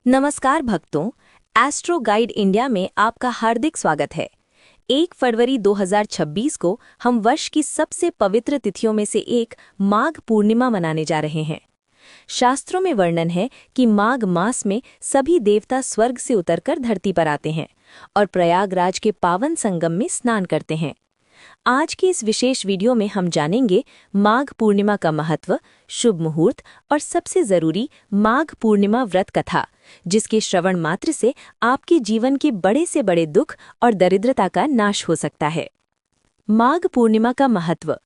नमस्कार भक्तों, astro guide India में आपका हार्दिक स्वागत है। 1 फरवरी 2026 को हम वर्ष की सबसे पवित्र तिथियों में से एक माघ पूर्णिमा मनाने जा रहे हैं। शास्त्रों में वर्णन है कि माघ मास में सभी देवता स्वर्ग से उतरकर धरती पर आते हैं और प्रयागराज के पावन संगम में स्नान करते हैं। आज की इस विशेष वीडियो में हम जानेंगे माघ पूर्णिमा का महत्व, शुभ मुहूर्त और सबसे जरूरी माघ पूर्णिमा व्रत कथा, जिसके श्रवण मात्र से आपके जीवन के बड़े से बड़े दुख और दरिद्रता का नाश हो सकता है। माघ पूर्णिमा का महत्व।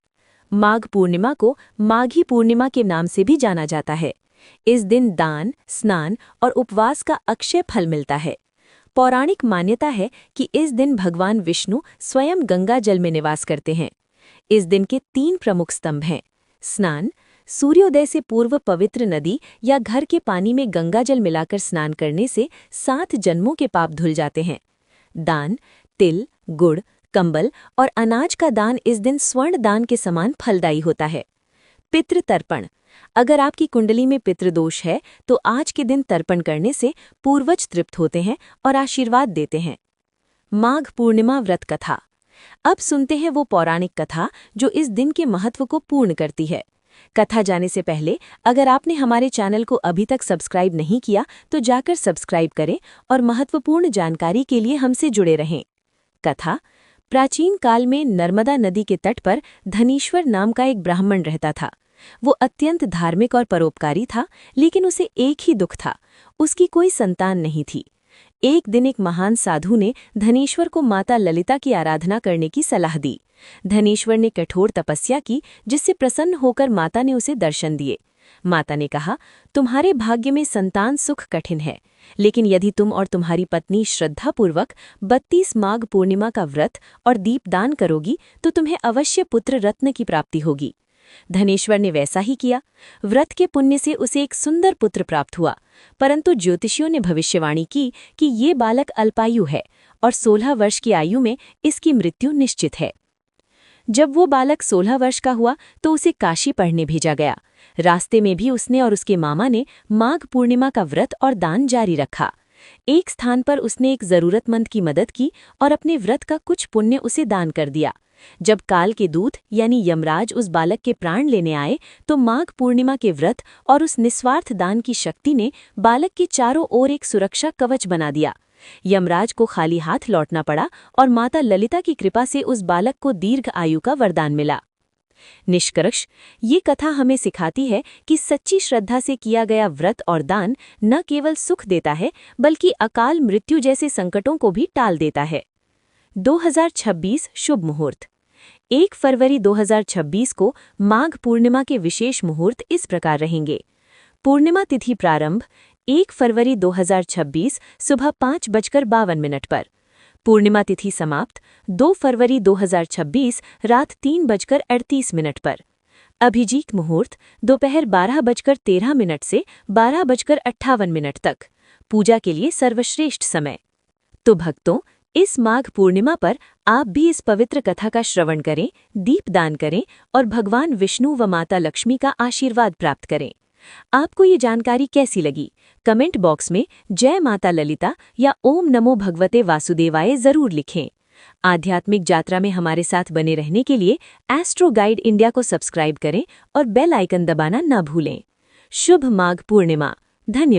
माघ पूर्णिमा को माघी पूर्णिमा के नाम से भी जाना जाता है। इस दिन दान, स्नान और उपवास का अक्षय फल मिलता है। पौराणिक मान्यता है कि इस दिन भगवान विष्णु स्वयं गंगा जल में निवास करते हैं। इस दिन के 3 प्रमुख स्तंभ हैं। स्नान, सूर्योदय से पूर्व पवित्र नदी या घर के पानी में गंगा जल मिलाकर स्नान करने से 7 जन्मों के पाप धुल जाते हैं। दान, तिल, गुड़, कंबल और अनाज का दान इस दिन स्वर्ण दान के समान फलदायी होता है। पितृ तर्पण। अगर आपकी कुंडली में पितृदोष है तो आज के दिन तर्पण करने से पूर्वज तृप्त होते हैं और आशीर्वाद देते हैं। माघ पूर्णिमा व्रत कथा। अब सुनते हैं वो पौराणिक कथा जो इस दिन के महत्व को पूर्ण करती है। कथा जाने से पहले अगर आपने हमारे चैनल को अभी तक सब्सक्राइब नहीं किया तो जाकर सब्सक्राइब करें और महत्वपूर्ण जानकारी के लिए हमसे जुड़े रहें। कथा। प्राचीन काल में नर्मदा नदी के तट पर धनीश्वर नाम का एक ब्राह्मण रहता था। वो अत्यंत धार्मिक और परोपकारी था, लेकिन उसे एक ही दुख था, उसकी कोई संतान नहीं थी। एक दिन एक महान साधु ने धनेश्वर को माता ललिता की आराधना करने की सलाह दी। धनेश्वर ने कठोर तपस्या की, जिससे प्रसन्न होकर माता ने उसे दर्शन दिए। माता ने कहा, तुम्हारे भाग्य में संतान सुख कठिन है, लेकिन यदि तुम और तुम्हारी पत्नी श्रद्धापूर्वक 32 माघ पूर्णिमा का व्रत और दीपदान करोगी तो तुम्हें अवश्य पुत्र रत्न की प्राप्ति होगी। धनेश्वर ने वैसा ही किया। व्रत के पुण्य से उसे एक सुंदर पुत्र प्राप्त हुआ, परंतु ज्योतिषियों ने भविष्यवाणी की कि ये बालक अल्पायु है और 16 वर्ष की आयु में इसकी मृत्यु निश्चित है। जब वो बालक 16 वर्ष का हुआ तो उसे काशी पढ़ने भेजा गया। रास्ते में भी उसने और उसके मामा ने माघ पूर्णिमा का व्रत और दान जारी रखा। एक स्थान पर उसने एक जरूरतमंद की मदद की और अपने व्रत का कुछ पुण्य उसे दान कर दिया। जब काल के दूत यानी यमराज उस बालक के प्राण लेने आए तो माघ पूर्णिमा के व्रत और उस निस्वार्थ दान की शक्ति ने बालक के चारों ओर एक सुरक्षा कवच बना दिया। यमराज को खाली हाथ लौटना पड़ा और माता ललिता की कृपा से उस बालक को दीर्घ आयु का वरदान मिला। निष्कर्ष, ये कथा हमें सिखाती है कि सच्ची श्रद्धा से किया गया व्रत और दान न केवल सुख देता है, बल्कि अकाल मृत्यु जैसे संकटों को भी टाल देता है। 2026 शुभ मुहूर्त। 1 फरवरी 2026 को माघ पूर्णिमा के विशेष मुहूर्त इस प्रकार रहेंगे। पूर्णिमा तिथि प्रारंभ 1 फरवरी 2026 सुबह 5:52 पर। पूर्णिमा तिथि समाप्त 2 फरवरी 2026 रात 3:38 पर। अभिजीत मुहूर्त दोपहर 12:13 से 12:58 तक। पूजा के लिए सर्वश्रेष्ठ समय। तो भक्तों, इस माघ पूर्णिमा पर आप भी इस पवित्र कथा का श्रवण करें, दीपदान करें और भगवान विष्णु व माता लक्ष्मी का आशीर्वाद प्राप्त करें। आपको ये जानकारी कैसी लगी? कमेंट बॉक्स में जय माता ललिता या ओम नमो भगवते वासुदेवाय जरूर लिखें। आध्यात्मिक यात्रा में हमारे साथ बने रहने के लिए एस्ट्रो गाइड इंडिया को सब्सक्राइब करें और बेल आइकन दबाना न भूलें। शुभ माघ पूर्णिमा। धन्यवाद।